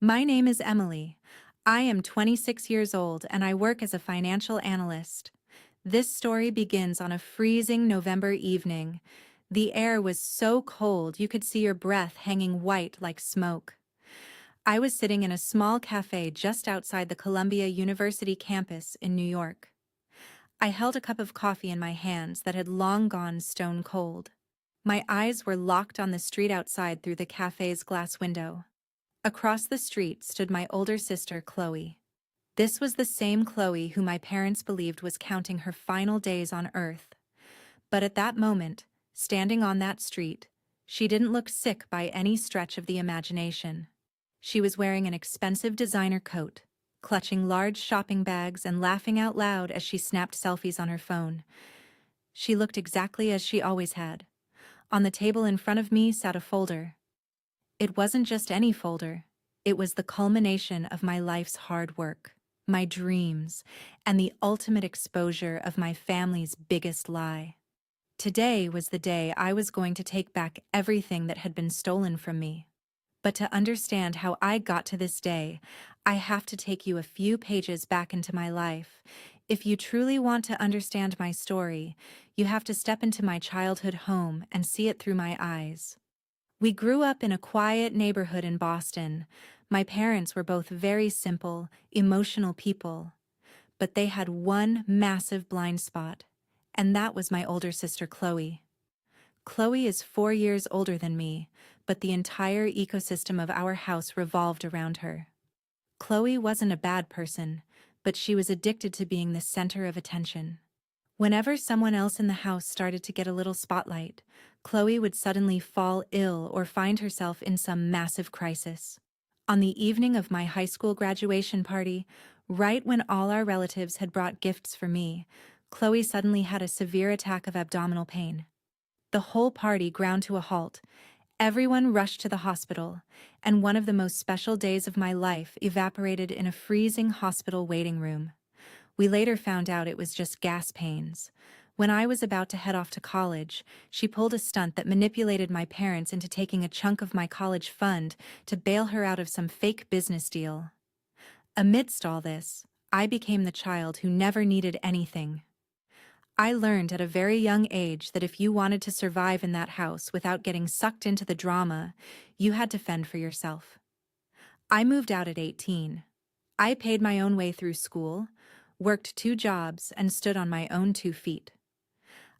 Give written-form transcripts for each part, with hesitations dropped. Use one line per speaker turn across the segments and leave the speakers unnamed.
My name is Emily. I am 26 years old and I work as a financial analyst. This story begins on a freezing November evening. The air was so cold you could see your breath hanging white like smoke. I was sitting in a small cafe just outside the Columbia University campus in New York. I held a cup of coffee in my hands that had long gone stone cold. My eyes were locked on the street outside through the cafe's glass window. Across the street stood my older sister, Chloe. This was the same Chloe who my parents believed was counting her final days on Earth. But at that moment, standing on that street, she didn't look sick by any stretch of the imagination. She was wearing an expensive designer coat, clutching large shopping bags and laughing out loud as she snapped selfies on her phone. She looked exactly as she always had. On the table in front of me sat a folder. It wasn't just any folder. It was the culmination of my life's hard work, my dreams, and the ultimate exposure of my family's biggest lie. Today was the day I was going to take back everything that had been stolen from me. But to understand how I got to this day, I have to take you a few pages back into my life. If you truly want to understand my story, you have to step into my childhood home and see it through my eyes. We grew up in a quiet neighborhood in Boston. My parents were both very simple, emotional people. But they had one massive blind spot, and that was my older sister Chloe. Chloe is 4 years older than me, but the entire ecosystem of our house revolved around her. Chloe wasn't a bad person, but she was addicted to being the center of attention. Whenever someone else in the house started to get a little spotlight, Chloe would suddenly fall ill or find herself in some massive crisis. On the evening of my high school graduation party, right when all our relatives had brought gifts for me, Chloe suddenly had a severe attack of abdominal pain. The whole party ground to a halt. Everyone rushed to the hospital, and one of the most special days of my life evaporated in a freezing hospital waiting room. We later found out it was just gas pains. When I was about to head off to college, she pulled a stunt that manipulated my parents into taking a chunk of my college fund to bail her out of some fake business deal. Amidst all this, I became the child who never needed anything. I learned at a very young age that if you wanted to survive in that house without getting sucked into the drama, you had to fend for yourself. I moved out at 18. I paid my own way through school, worked 2 jobs, and stood on my own 2 feet.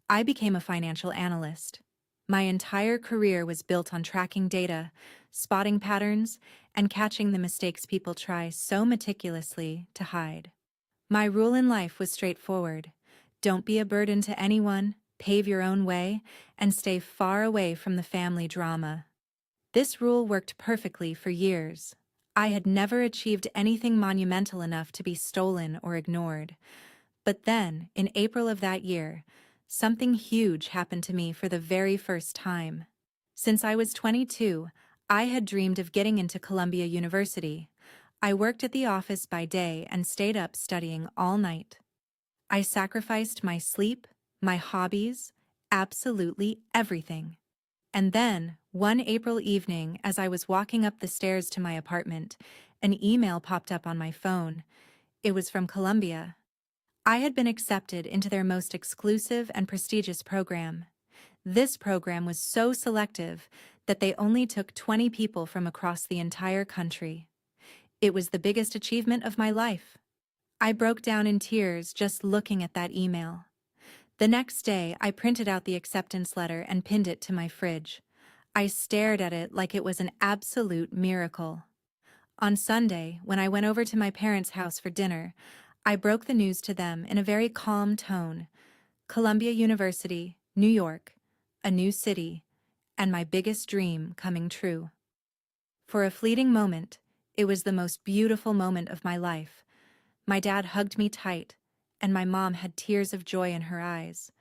I became a financial analyst. My entire career was built on tracking data, spotting patterns, and catching the mistakes people try so meticulously to hide. My rule in life was straightforward. Don't be a burden to anyone, pave your own way, and stay far away from the family drama. This rule worked perfectly for years. I had never achieved anything monumental enough to be stolen or ignored. But then, in April of that year, something huge happened to me for the very first time. Since I was 22, I had dreamed of getting into Columbia University. I worked at the office by day and stayed up studying all night. I sacrificed my sleep, my hobbies, absolutely everything. And then, one April evening, as I was walking up the stairs to my apartment, an email popped up on my phone. It was from Columbia. I had been accepted into their most exclusive and prestigious program. This program was so selective that they only took 20 people from across the entire country. It was the biggest achievement of my life. I broke down in tears just looking at that email. The next day, I printed out the acceptance letter and pinned it to my fridge. I stared at it like it was an absolute miracle. On Sunday, when I went over to my parents' house for dinner, I broke the news to them in a very calm tone. Columbia University, New York, a new city, and my biggest dream coming true. For a fleeting moment, it was the most beautiful moment of my life. My dad hugged me tight, and my mom had tears of joy in her eyes.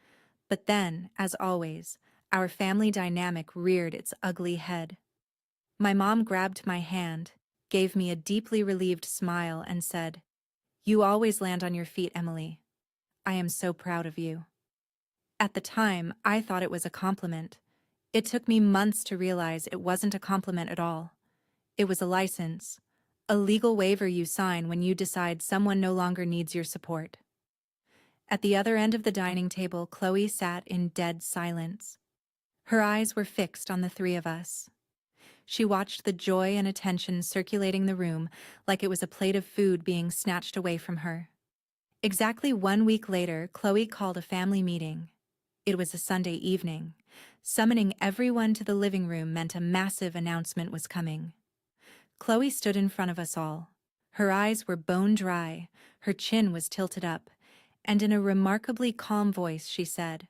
But then, as always, our family dynamic reared its ugly head. My mom grabbed my hand, gave me a deeply relieved smile, and said, "You always land on your feet, Emily. I am so proud of you." At the time, I thought it was a compliment. It took me months to realize it wasn't a compliment at all. It was a license, A legal waiver you sign when you decide someone no longer needs your support. At the other end of the dining table, Chloe sat in dead silence. Her eyes were fixed on the three of us. She watched the joy and attention circulating the room like it was a plate of food being snatched away from her. Exactly 1 week later, Chloe called a family meeting. It was a Sunday evening. Summoning everyone to the living room meant a massive announcement was coming. Chloe stood in front of us all. Her eyes were bone dry, her chin was tilted up, and in a remarkably calm voice she said,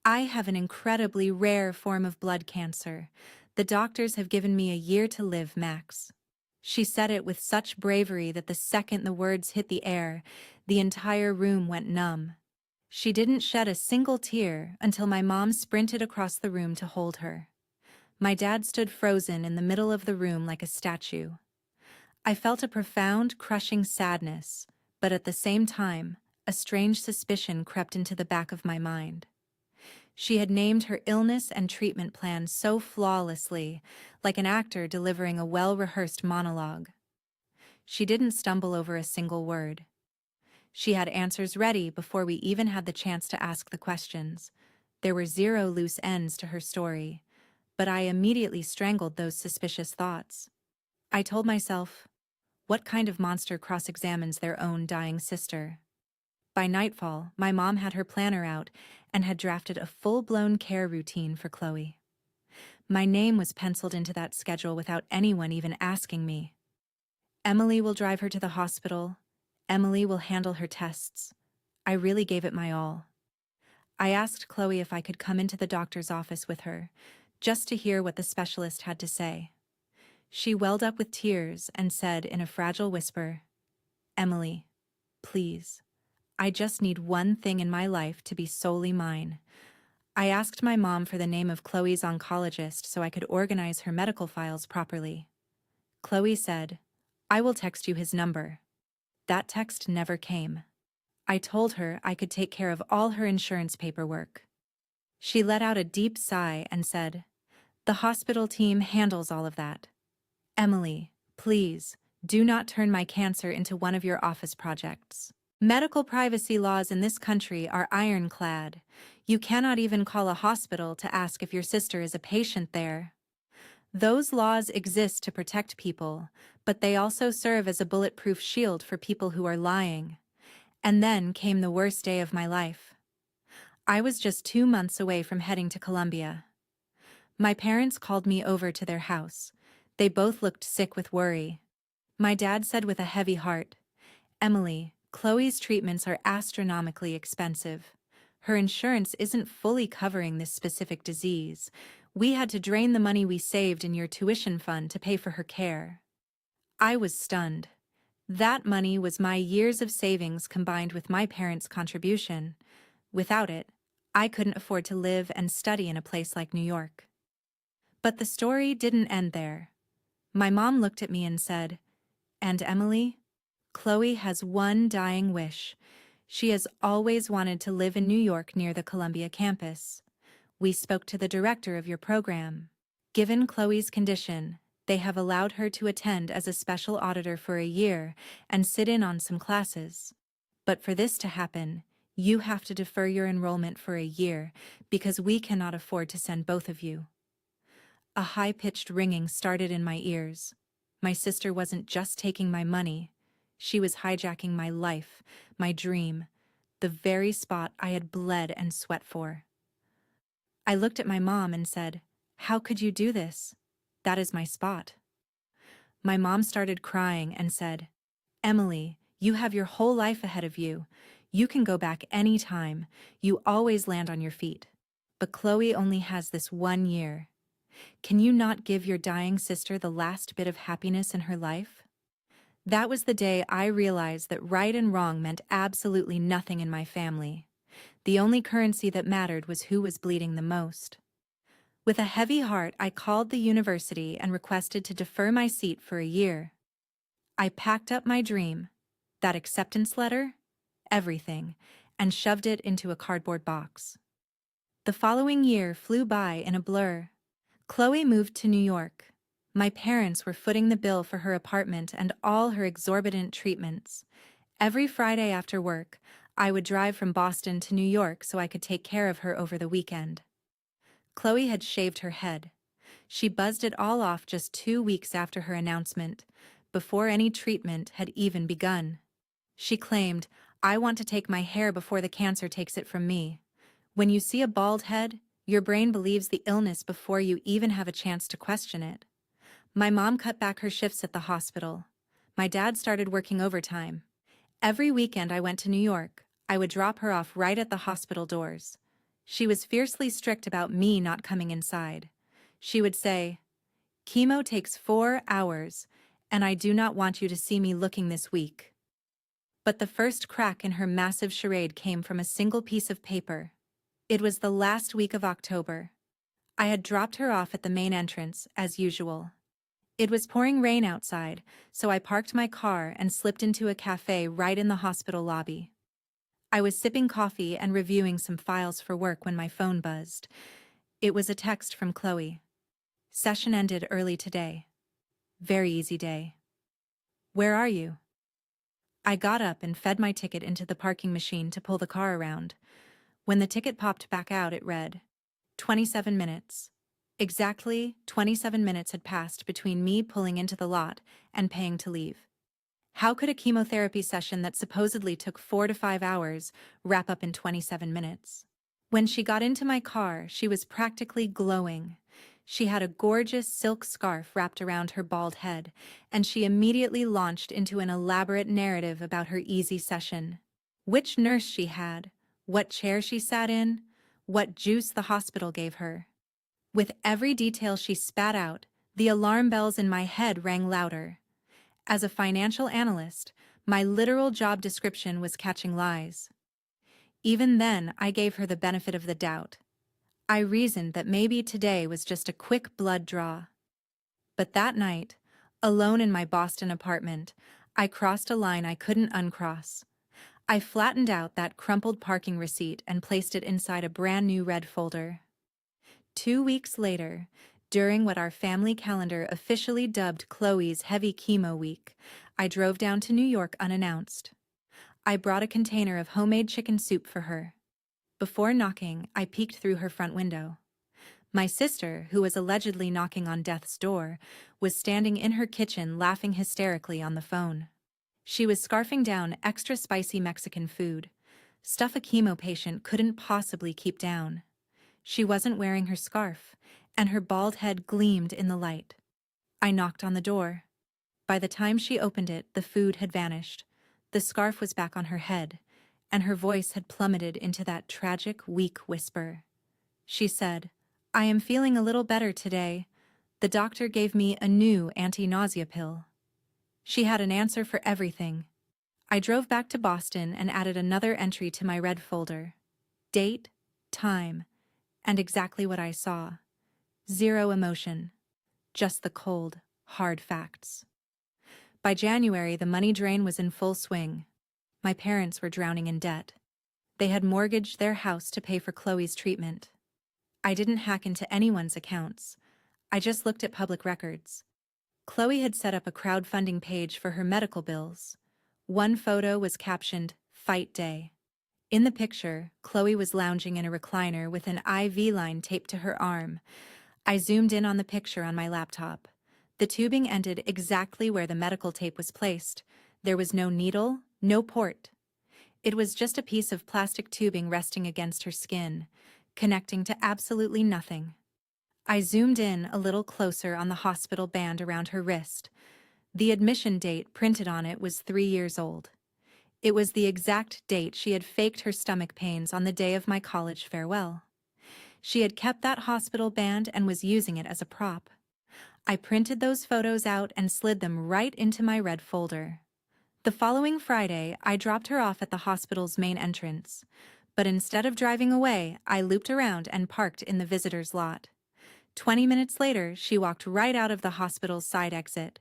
"I have an incredibly rare form of blood cancer. The doctors have given me a year to live, max." She said it with such bravery that the second the words hit the air, the entire room went numb. She didn't shed a single tear until my mom sprinted across the room to hold her. My dad stood frozen in the middle of the room like a statue. I felt a profound, crushing sadness, but at the same time, a strange suspicion crept into the back of my mind. She had named her illness and treatment plan so flawlessly, like an actor delivering a well-rehearsed monologue. She didn't stumble over a single word. She had answers ready before we even had the chance to ask the questions. There were zero loose ends to her story, but I immediately strangled those suspicious thoughts. I told myself, what kind of monster cross-examines their own dying sister? By nightfall, my mom had her planner out and had drafted a full-blown care routine for Chloe. My name was penciled into that schedule without anyone even asking me. Emily will drive her to the hospital. Emily will handle her tests. I really gave it my all. I asked Chloe if I could come into the doctor's office with her, just to hear what the specialist had to say. She welled up with tears and said in a fragile whisper, "Emily, please. I just need one thing in my life to be solely mine." I asked my mom for the name of Chloe's oncologist so I could organize her medical files properly. Chloe said, "I will text you his number." That text never came. I told her I could take care of all her insurance paperwork. She let out a deep sigh and said, "The hospital team handles all of that. Emily, please, do not turn my cancer into one of your office projects. Medical privacy laws in this country are ironclad. You cannot even call a hospital to ask if your sister is a patient there. Those laws exist to protect people, but they also serve as a bulletproof shield for people who are lying." And then came the worst day of my life. I was just 2 months away from heading to Colombia. My parents called me over to their house. They both looked sick with worry. My dad said with a heavy heart, "Emily, Chloe's treatments are astronomically expensive. Her insurance isn't fully covering this specific disease. We had to drain the money we saved in your tuition fund to pay for her care." I was stunned. That money was my years of savings combined with my parents' contribution. Without it, I couldn't afford to live and study in a place like New York. But the story didn't end there. My mom looked at me and said, "And Emily, Chloe has one dying wish. She has always wanted to live in New York near the Columbia campus. We spoke to the director of your program. Given Chloe's condition, they have allowed her to attend as a special auditor for a year and sit in on some classes. But for this to happen, you have to defer your enrollment for a year because we cannot afford to send both of you." A high-pitched ringing started in my ears. My sister wasn't just taking my money. She was hijacking my life, my dream, the very spot I had bled and sweat for. I looked at my mom and said, "How could you do this? That is my spot." My mom started crying and said, "Emily, you have your whole life ahead of you. You can go back any time. You always land on your feet. But Chloe only has this 1 year. Can you not give your dying sister the last bit of happiness in her life?" That was the day I realized that right and wrong meant absolutely nothing in my family. The only currency that mattered was who was bleeding the most. With a heavy heart, I called the university and requested to defer my seat for a year. I packed up my dream, that acceptance letter, everything, and shoved it into a cardboard box. The following year flew by in a blur. Chloe moved to New York. My parents were footing the bill for her apartment and all her exorbitant treatments. Every Friday after work, I would drive from Boston to New York so I could take care of her over the weekend. Chloe had shaved her head. She buzzed it all off just 2 weeks after her announcement, before any treatment had even begun. She claimed, "I want to take my hair before the cancer takes it from me." When you see a bald head, your brain believes the illness before you even have a chance to question it. My mom cut back her shifts at the hospital. My dad started working overtime. Every weekend I went to New York, I would drop her off right at the hospital doors. She was fiercely strict about me not coming inside. She would say, "Chemo takes 4 hours, and I do not want you to see me looking this weak." But the first crack in her massive charade came from a single piece of paper. It was the last week of October. I had dropped her off at the main entrance, as usual. It was pouring rain outside, so I parked my car and slipped into a cafe right in the hospital lobby. I was sipping coffee and reviewing some files for work when my phone buzzed. It was a text from Chloe. "Session ended early today. Very easy day. Where are you?" I got up and fed my ticket into the parking machine to pull the car around. When the ticket popped back out, it read, 27 minutes. Exactly 27 minutes had passed between me pulling into the lot and paying to leave. How could a chemotherapy session that supposedly took 4 to 5 hours wrap up in 27 minutes? When she got into my car, she was practically glowing. She had a gorgeous silk scarf wrapped around her bald head, and she immediately launched into an elaborate narrative about her easy session. Which nurse she had, what chair she sat in, what juice the hospital gave her. With every detail she spat out, the alarm bells in my head rang louder. As a financial analyst, my literal job description was catching lies. Even then, I gave her the benefit of the doubt. I reasoned that maybe today was just a quick blood draw. But that night, alone in my Boston apartment, I crossed a line I couldn't uncross. I flattened out that crumpled parking receipt and placed it inside a brand new red folder. 2 weeks later, during what our family calendar officially dubbed Chloe's Heavy Chemo Week, I drove down to New York unannounced. I brought a container of homemade chicken soup for her. Before knocking, I peeked through her front window. My sister, who was allegedly knocking on death's door, was standing in her kitchen laughing hysterically on the phone. She was scarfing down extra spicy Mexican food, stuff a chemo patient couldn't possibly keep down. She wasn't wearing her scarf, and her bald head gleamed in the light. I knocked on the door. By the time she opened it, the food had vanished. The scarf was back on her head, and her voice had plummeted into that tragic, weak whisper. She said, "I am feeling a little better today. The doctor gave me a new anti-nausea pill." She had an answer for everything. I drove back to Boston and added another entry to my red folder. Date, time, and exactly what I saw. Zero emotion. Just the cold, hard facts. By January, the money drain was in full swing. My parents were drowning in debt. They had mortgaged their house to pay for Chloe's treatment. I didn't hack into anyone's accounts. I just looked at public records. Chloe had set up a crowdfunding page for her medical bills. One photo was captioned, "Fight Day." In the picture, Chloe was lounging in a recliner with an IV line taped to her arm. I zoomed in on the picture on my laptop. The tubing ended exactly where the medical tape was placed. There was no needle, no port. It was just a piece of plastic tubing resting against her skin, connecting to absolutely nothing. I zoomed in a little closer on the hospital band around her wrist. The admission date printed on it was 3 years old. It was the exact date she had faked her stomach pains on the day of my college farewell. She had kept that hospital band and was using it as a prop. I printed those photos out and slid them right into my red folder. The following Friday, I dropped her off at the hospital's main entrance. But instead of driving away, I looped around and parked in the visitor's lot. 20 minutes later, she walked right out of the hospital's side exit.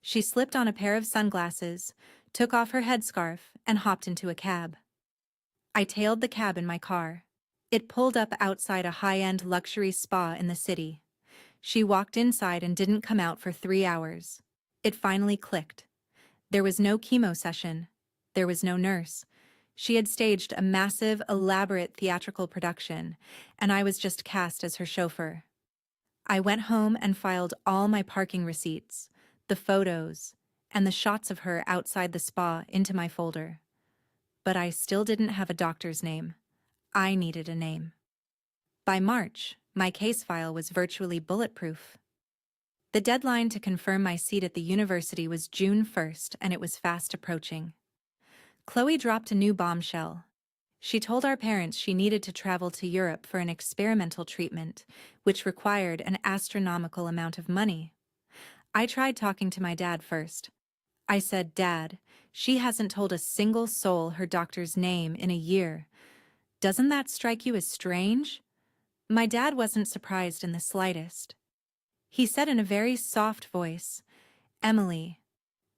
She slipped on a pair of sunglasses, took off her headscarf, and hopped into a cab. I tailed the cab in my car. It pulled up outside a high-end luxury spa in the city. She walked inside and didn't come out for 3 hours. It finally clicked. There was no chemo session. There was no nurse. She had staged a massive, elaborate theatrical production, and I was just cast as her chauffeur. I went home and filed all my parking receipts, the photos, and the shots of her outside the spa into my folder. But I still didn't have a doctor's name. I needed a name. By March, my case file was virtually bulletproof. The deadline to confirm my seat at the university was June 1st, and it was fast approaching. Chloe dropped a new bombshell. She told our parents she needed to travel to Europe for an experimental treatment, which required an astronomical amount of money. I tried talking to my dad first. I said, "Dad, she hasn't told a single soul her doctor's name in a year. Doesn't that strike you as strange?" My dad wasn't surprised in the slightest. He said in a very soft voice, "Emily,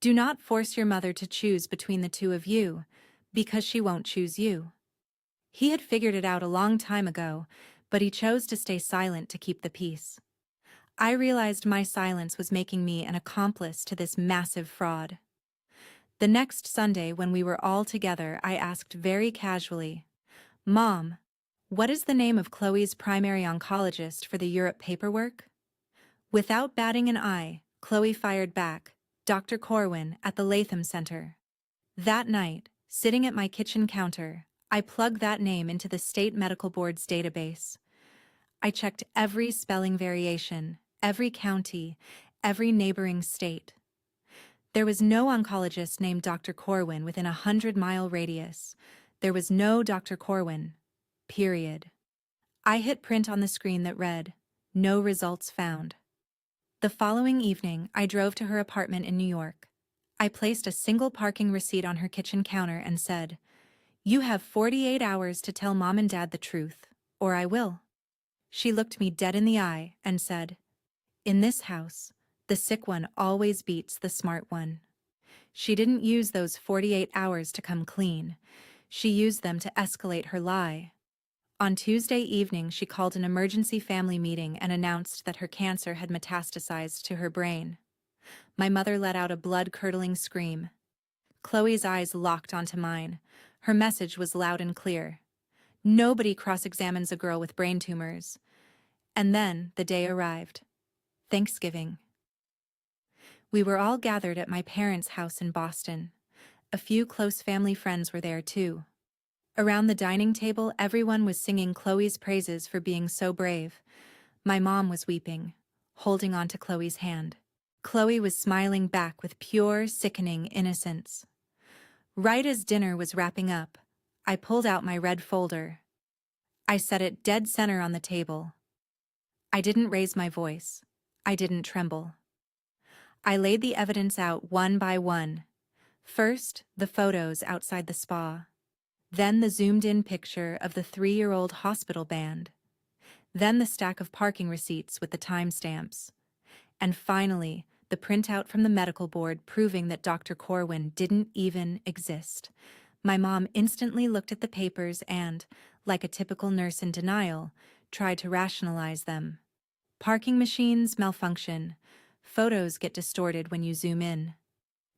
do not force your mother to choose between the two of you, because she won't choose you." He had figured it out a long time ago, but he chose to stay silent to keep the peace. I realized my silence was making me an accomplice to this massive fraud. The next Sunday, when we were all together, I asked very casually, "Mom, what is the name of Chloe's primary oncologist for the Europe paperwork?" Without batting an eye, Chloe fired back, "Dr. Corwin at the Latham Center." That night, sitting at my kitchen counter, I plugged that name into the state medical board's database. I checked every spelling variation, every county, every neighboring state. There was no oncologist named Dr. Corwin within a 100-mile radius. There was no Dr. Corwin. Period. I hit print on the screen that read, "No results found." The following evening, I drove to her apartment in New York. I placed a single parking receipt on her kitchen counter and said, "You have 48 hours to tell Mom and Dad the truth, or I will." She looked me dead in the eye and said, "In this house, the sick one always beats the smart one." She didn't use those 48 hours to come clean. She used them to escalate her lie. On Tuesday evening, she called an emergency family meeting and announced that her cancer had metastasized to her brain. My mother let out a blood-curdling scream. Chloe's eyes locked onto mine. Her message was loud and clear. Nobody cross-examines a girl with brain tumors. And then the day arrived. Thanksgiving. We were all gathered at my parents' house in Boston. A few close family friends were there too. Around the dining table, everyone was singing Chloe's praises for being so brave. My mom was weeping, holding on to Chloe's hand. Chloe was smiling back with pure, sickening innocence. Right as dinner was wrapping up, I pulled out my red folder. I set it dead center on the table. I didn't raise my voice. I didn't tremble. I laid the evidence out one by one. First, the photos outside the spa. Then the zoomed-in picture of the 3-year-old hospital band. Then the stack of parking receipts with the timestamps. And finally, the printout from the medical board proving that Dr. Corwin didn't even exist. My mom instantly looked at the papers and, like a typical nurse in denial, tried to rationalize them. Parking machines malfunction. Photos get distorted when you zoom in.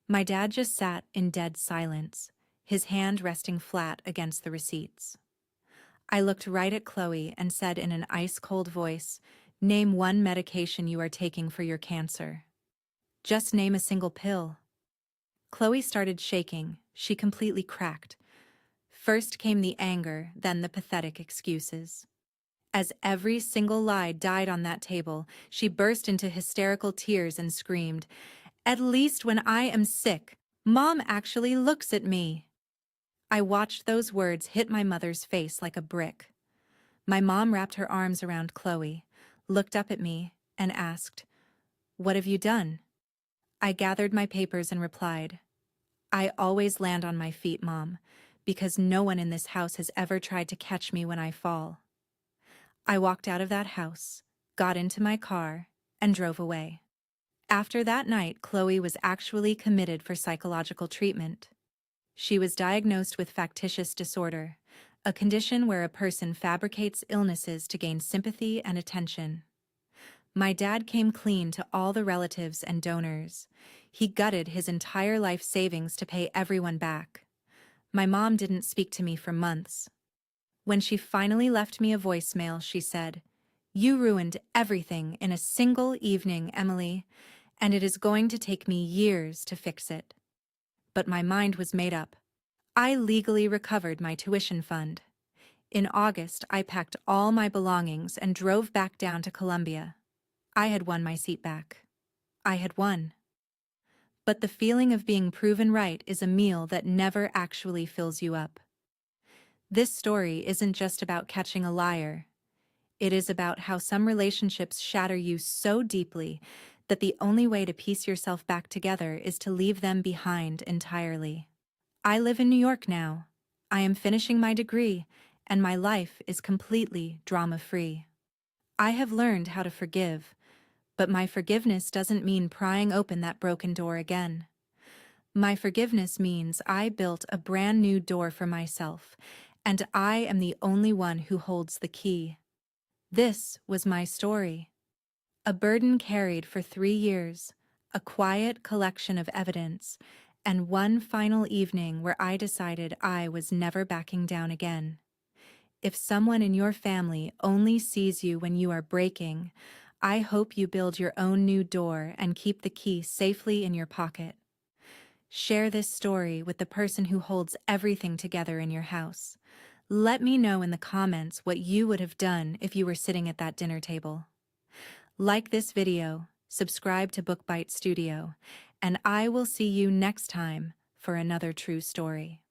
My dad just sat in dead silence, his hand resting flat against the receipts. I looked right at Chloe and said in an ice-cold voice, "Name one medication you are taking for your cancer." "Just name a single pill." Chloe started shaking. She completely cracked. First came the anger, then the pathetic excuses. As every single lie died on that table, she burst into hysterical tears and screamed, "At least when I am sick, Mom actually looks at me." I watched those words hit my mother's face like a brick. My mom wrapped her arms around Chloe, looked up at me, and asked, "What have you done?" I gathered my papers and replied, "I always land on my feet, Mom, because no one in this house has ever tried to catch me when I fall." I walked out of that house, got into my car, and drove away. After that night, Chloe was actually committed for psychological treatment. She was diagnosed with factitious disorder, a condition where a person fabricates illnesses to gain sympathy and attention. My dad came clean to all the relatives and donors. He gutted his entire life savings to pay everyone back. My mom didn't speak to me for months. When she finally left me a voicemail, she said, "You ruined everything in a single evening, Emily, and it is going to take me years to fix it." But my mind was made up. I legally recovered my tuition fund. In August, I packed all my belongings and drove back down to Columbia. I had won my seat back. I had won. But the feeling of being proven right is a meal that never actually fills you up. This story isn't just about catching a liar. It is about how some relationships shatter you so deeply that the only way to piece yourself back together is to leave them behind entirely. I live in New York now. I am finishing my degree, and my life is completely drama-free. I have learned how to forgive, but my forgiveness doesn't mean prying open that broken door again. My forgiveness means I built a brand new door for myself, and I am the only one who holds the key. This was my story. A burden carried for 3 years, a quiet collection of evidence, and one final evening where I decided I was never backing down again. If someone in your family only sees you when you are breaking, I hope you build your own new door and keep the key safely in your pocket. Share this story with the person who holds everything together in your house. Let me know in the comments what you would have done if you were sitting at that dinner table. Like this video, subscribe to BookBite Studio, and I will see you next time for another true story.